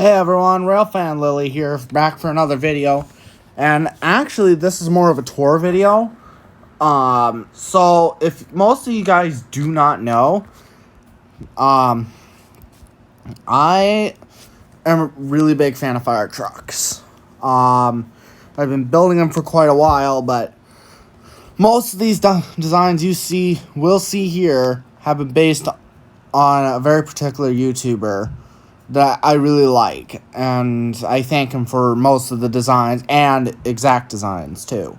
Hey everyone, Railfan Lily here, back for another video. And actually, this is more of a tour video. So if most of you guys do not know, I am a really big fan of fire trucks. I've been building them for quite a while, but most of these designs you will see here have been based on a very particular YouTuber that I really like, and I thank him for most of the designs and exact designs too.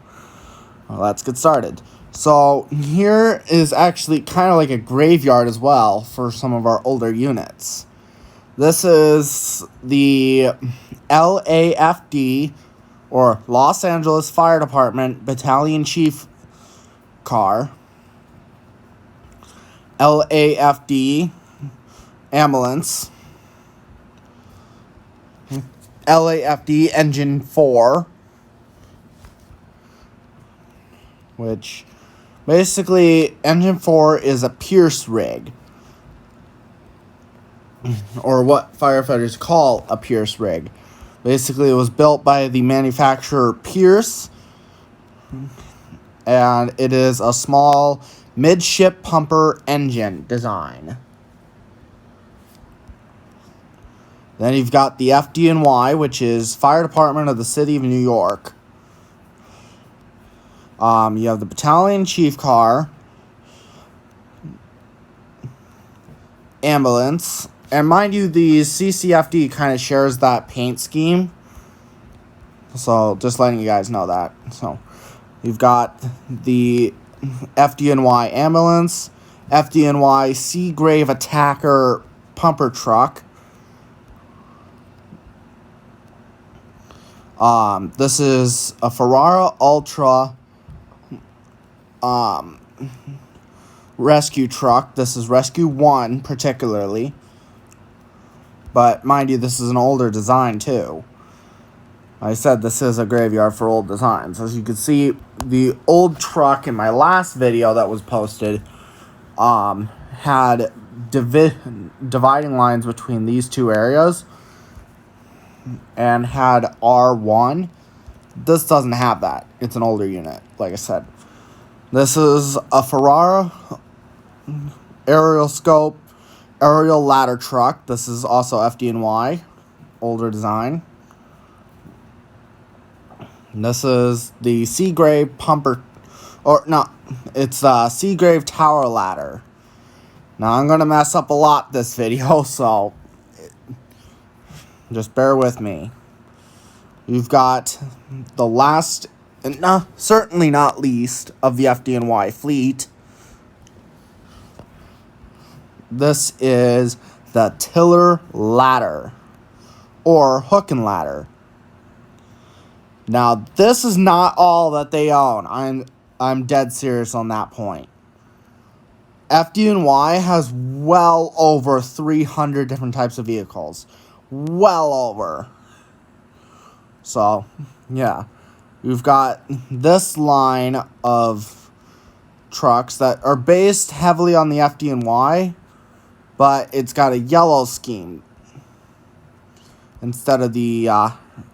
Well, let's get started. So here is actually kind of like a graveyard as well for some of our older units. This is the LAFD, or Los Angeles Fire Department Battalion Chief car. LAFD ambulance. LAFD Engine 4, which basically Engine 4 is a Pierce rig, or what firefighters call a Pierce rig. Basically, it was built by the manufacturer Pierce, and it is a small midship pumper engine design. Then you've got the FDNY, which is Fire Department of the City of New York. You have the Battalion Chief car, ambulance, and mind you, the CCFD kind of shares that paint scheme. So just letting you guys know that. So you've got the FDNY ambulance, FDNY Seagrave Attacker pumper truck. This is a Ferrara Ultra rescue truck. This is Rescue 1 particularly. But mind you, this is an older design too. I said this is a graveyard for old designs. As you can see, the old truck in my last video that was posted had dividing lines between these two areas and had R1. This doesn't have that. It's an older unit, like I said. This is a Ferrara aerial scope aerial ladder truck. This is also FDNY, older design. And this is the Seagrave pumper, or no, it's a Seagrave tower ladder. Now I'm gonna mess up a lot this video, so just bear with me. You've got the last, and certainly not least, of the FDNY fleet. This is the Tiller ladder, or hook and ladder. Now, this is not all that they own. I'm dead serious on that point. FDNY has well over 300 different types of vehicles. Well over. So, yeah. You've got this line of trucks that are based heavily on the FDNY, but it's got a yellow scheme instead of the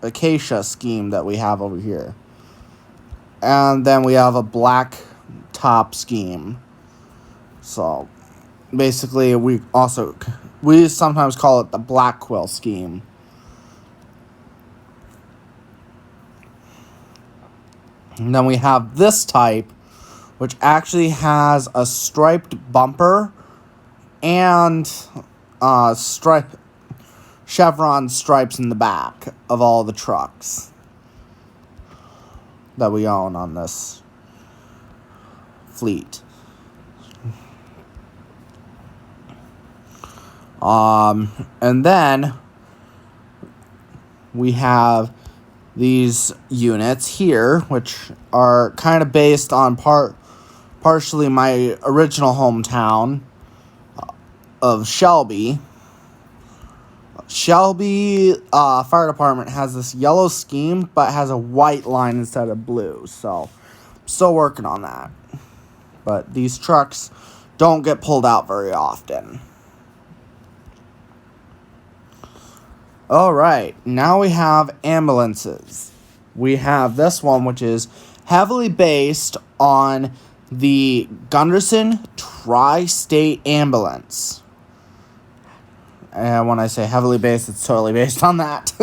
acacia scheme that we have over here. And then we have a black top scheme. So, basically, we sometimes call it the black quill scheme. And then we have this type, which actually has a striped bumper and chevron stripes in the back of all the trucks that we own on this fleet. And then we have these units here, which are kind of based on partially my original hometown of Shelby. Shelby Fire Department has this yellow scheme, but has a white line instead of blue. So, I'm still working on that. But these trucks don't get pulled out very often. Alright, now we have ambulances. We have this one, which is heavily based on the Gunderson Tri-State Ambulance. And when I say heavily based, it's totally based on that.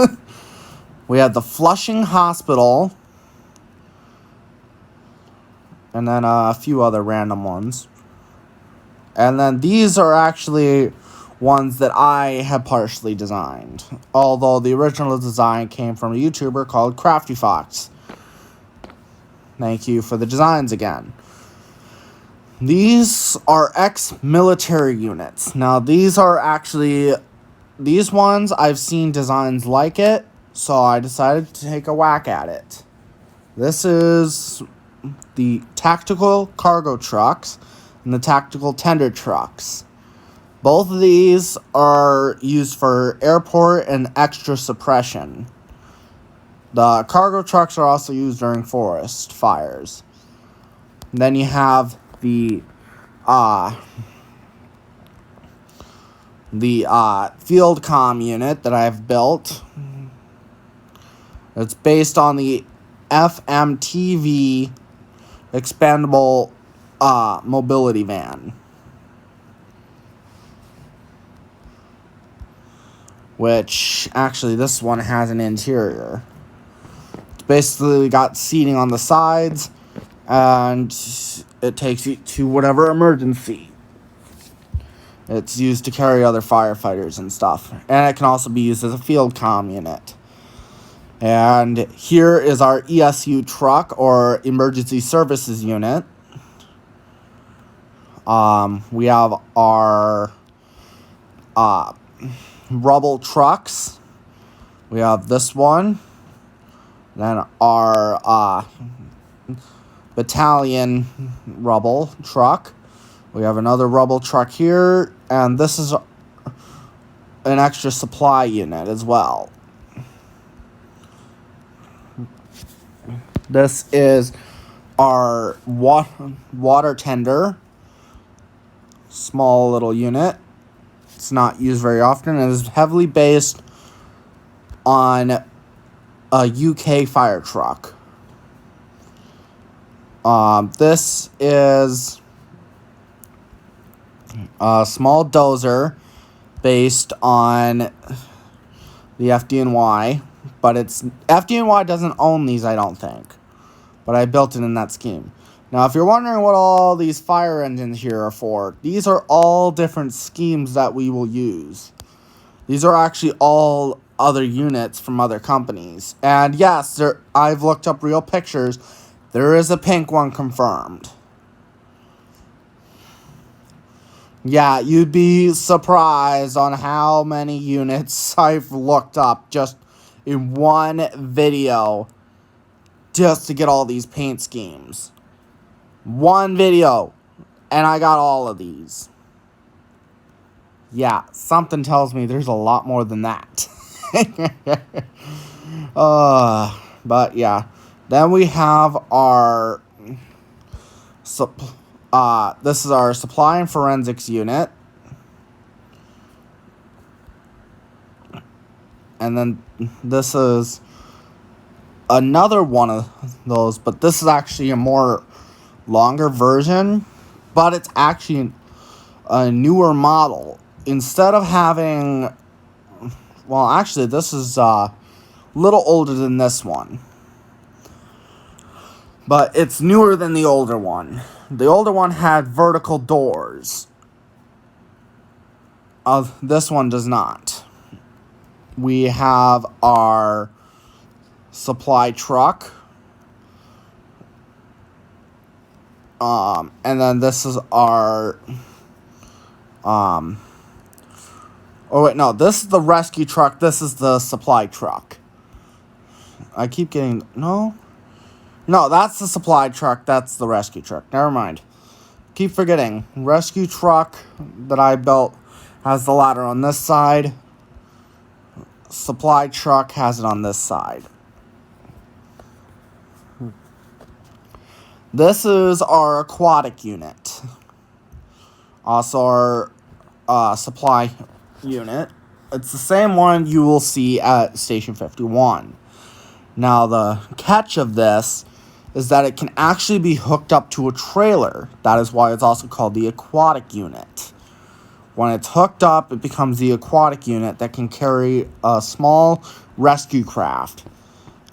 We have the Flushing Hospital. And then a few other random ones. And then these are actually ones that I have partially designed. Although the original design came from a YouTuber called Crafty Fox. Thank you for the designs again. These are ex-military units. Now these ones I've seen designs like it, so I decided to take a whack at it. This is the tactical cargo trucks and the tactical tender trucks. Both of these are used for airport and extra suppression. The cargo trucks are also used during forest fires. And then you have the field comm unit that I've built. It's based on the FMTV expandable mobility van, which actually this one has an interior. It's basically got seating on the sides, and it takes you to whatever emergency. It's used to carry other firefighters and stuff, and it can also be used as a field comm unit. And here is our ESU truck, or Emergency Services Unit. We have our rubble trucks. We have this one. Then our battalion rubble truck. We have another rubble truck here. And this is an extra supply unit as well. This is our water tender. Small little unit. It's not used very often. It is heavily based on a UK fire truck. This is a small dozer based on the FDNY. But FDNY doesn't own these, I don't think. But I built it in that scheme. Now, if you're wondering what all these fire engines here are for, these are all different schemes that we will use. These are actually all other units from other companies. And yes, I've looked up real pictures. There is a pink one confirmed. Yeah, you'd be surprised on how many units I've looked up just in one video just to get all these paint schemes. One video, and I got all of these. Yeah, something tells me there's a lot more than that. But yeah. Then we have our this is our supply and forensics unit. And then this is another one of those, but this is actually a more longer version, but it's actually a newer model. Instead of having, well, actually, this is a little older than this one, but it's newer than the older one. The older one had vertical doors. This one does not. We have our supply truck. And then this is our... oh, wait, no. This is the rescue truck. This is the supply truck. I keep getting... No, that's the supply truck. That's the rescue truck. Never mind. Keep forgetting. Rescue truck that I built has the ladder on this side. Supply truck has it on this side. This is our aquatic unit. Also our supply unit. It's the same one you will see at Station 51. Now, the catch of this is that it can actually be hooked up to a trailer. That is why it's also called the aquatic unit. When it's hooked up, it becomes the aquatic unit that can carry a small rescue craft.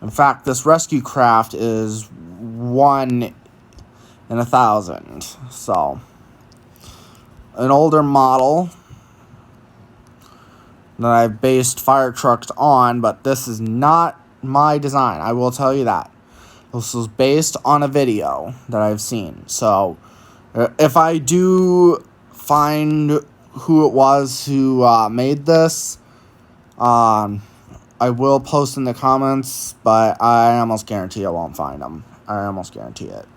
In fact, this rescue craft is 1 in 1,000. So, an older model that I've based fire trucks on, but this is not my design. I will tell you that. This was based on a video that I've seen. So, if I do find who it was who made this, I will post in the comments, but I almost guarantee I won't find them. I almost guarantee it.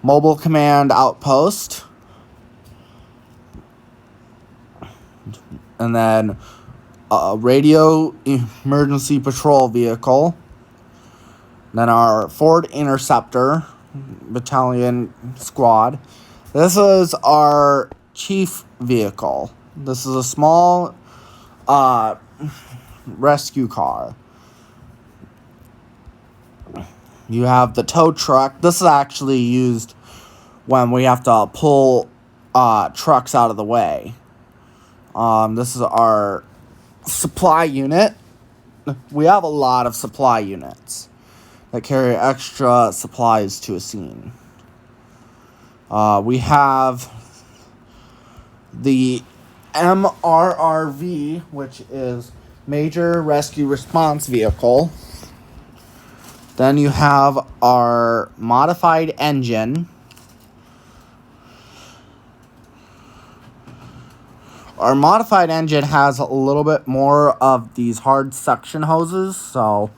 Mobile Command Outpost. And then Radio Emergency Patrol Vehicle. Then our Ford Interceptor Battalion Squad. This is our chief vehicle. This is a small rescue car. You have the tow truck. This is actually used when we have to pull trucks out of the way. This is our supply unit. We have a lot of supply units that carry extra supplies to a scene. We have the MRRV, which is Major Rescue Response Vehicle. Then you have our modified engine. Our modified engine has a little bit more of these hard suction hoses, so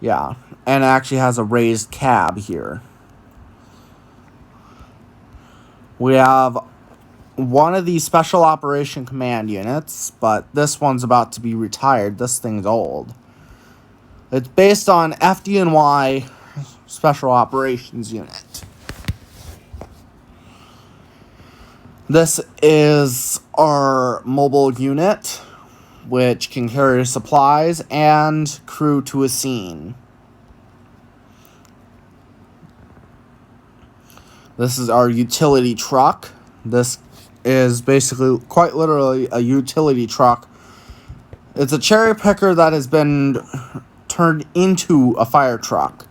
yeah. And it actually has a raised cab here. We have one of these Special Operation Command units, but this one's about to be retired. This thing's old. It's based on FDNY Special Operations Unit. This is our mobile unit, which can carry supplies and crew to a scene. This is our utility truck. This is basically, quite literally, a utility truck. It's a cherry picker that has been turned into a fire truck.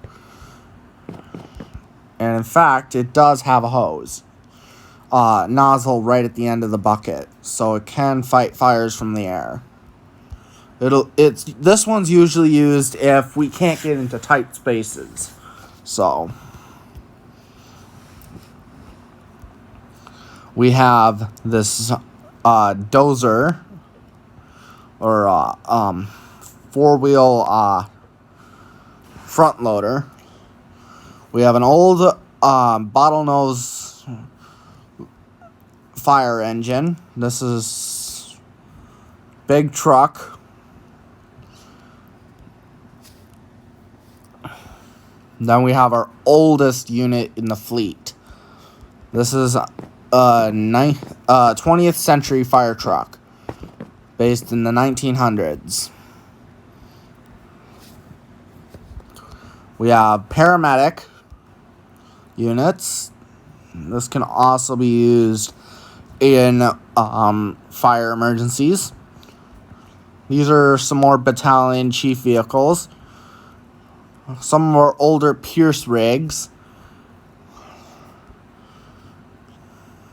And in fact, it does have a hose. Nozzle right at the end of the bucket, so it can fight fires from the air. This one's usually used if we can't get into tight spaces. So we have this dozer or four-wheel front loader. We have an old bottlenose fire engine. This is big truck. Then we have our oldest unit in the fleet. This is a 20th century fire truck based in the 1900s. We have paramedic units. This can also be used in fire emergencies. These are some more battalion chief vehicles. Some of our older Pierce rigs.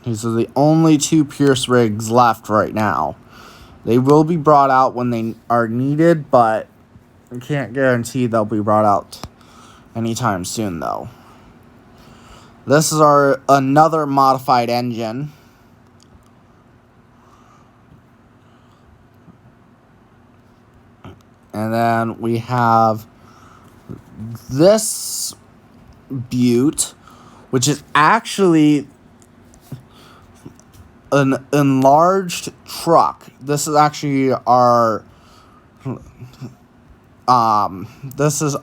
These are the only 2 Pierce rigs left right now. They will be brought out when they are needed, but I can't guarantee they'll be brought out anytime soon, though. This is our another modified engine. And then we have this Butte, which is actually an enlarged truck. This is actually our this is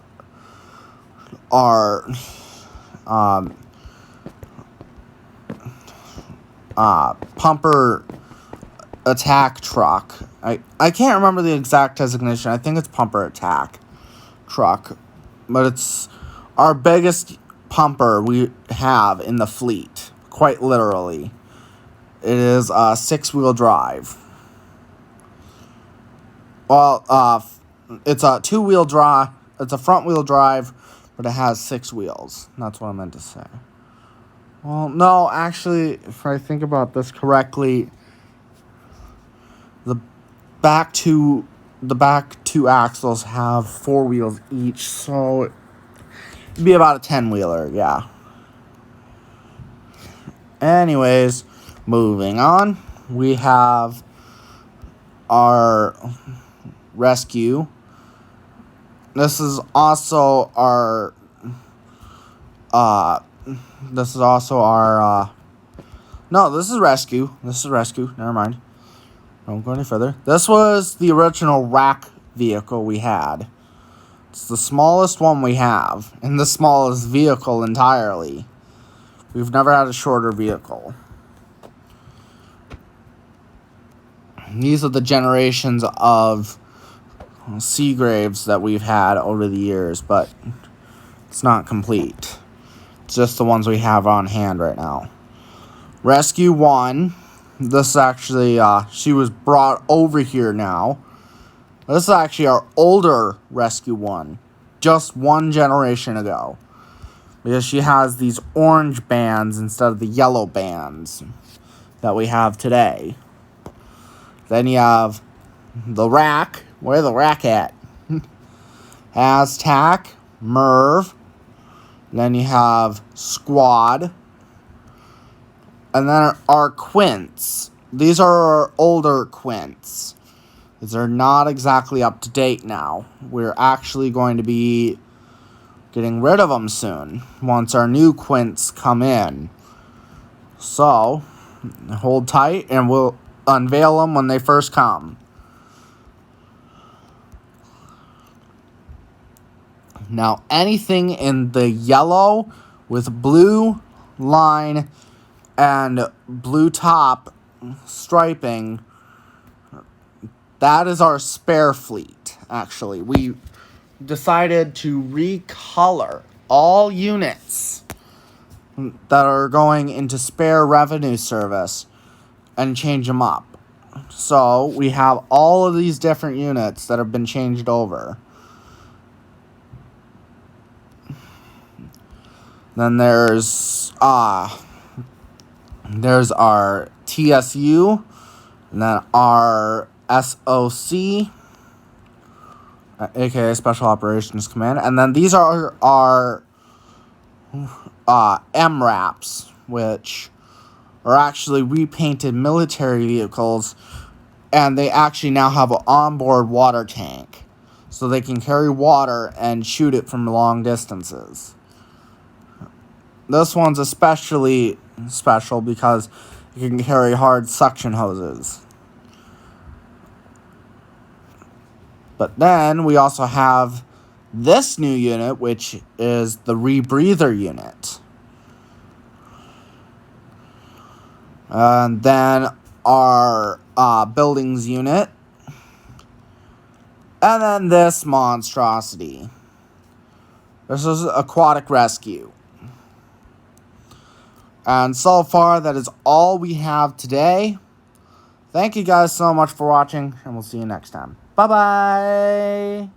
our pumper attack truck. I can't remember the exact designation. I think it's pumper attack truck. But it's our biggest pumper we have in the fleet. Quite literally. It is a 6-wheel drive. Well, it's a 2-wheel drive. It's a front-wheel drive, but it has 6 wheels. That's what I meant to say. Well, no, actually, if I think about this correctly, the back two axles have 4 wheels each, so it'd be about a 10-wheeler, yeah. Anyways, moving on, we have our rescue. This is also our no, this is rescue. Never mind. Don't go any further. This was the original rack vehicle we had. It's the smallest one we have, and the smallest vehicle entirely. We've never had a shorter vehicle. These are the generations of Seagraves that we've had over the years, but it's not complete. It's just the ones we have on hand right now. Rescue 1. This is actually, she was brought over here now. This is actually our older Rescue 1. Just one generation ago. Because she has these orange bands instead of the yellow bands that we have today. Then you have the rack. Where's the rack at? Aztac, Merv. Then you have Squad. And then our Quints. These are our older Quints. These are not exactly up to date now. We're actually going to be getting rid of them soon, once our new Quints come in. So, hold tight and we'll unveil them when they first come. Now, anything in the yellow with blue line and blue top striping, that is our spare fleet, actually. We decided to recolor all units that are going into spare revenue service and change them up. So we have all of these different units that have been changed over. Then there's our TSU, and then our SOC, aka Special Operations Command, and then these are our MRAPs, which are actually repainted military vehicles, and they actually now have an onboard water tank, so they can carry water and shoot it from long distances. This one's especially special because it can carry hard suction hoses. But then we also have this new unit, which is the rebreather unit. And then our buildings unit. And then this monstrosity. This is aquatic rescue. And so far, that is all we have today. Thank you guys so much for watching, and we'll see you next time. Bye-bye!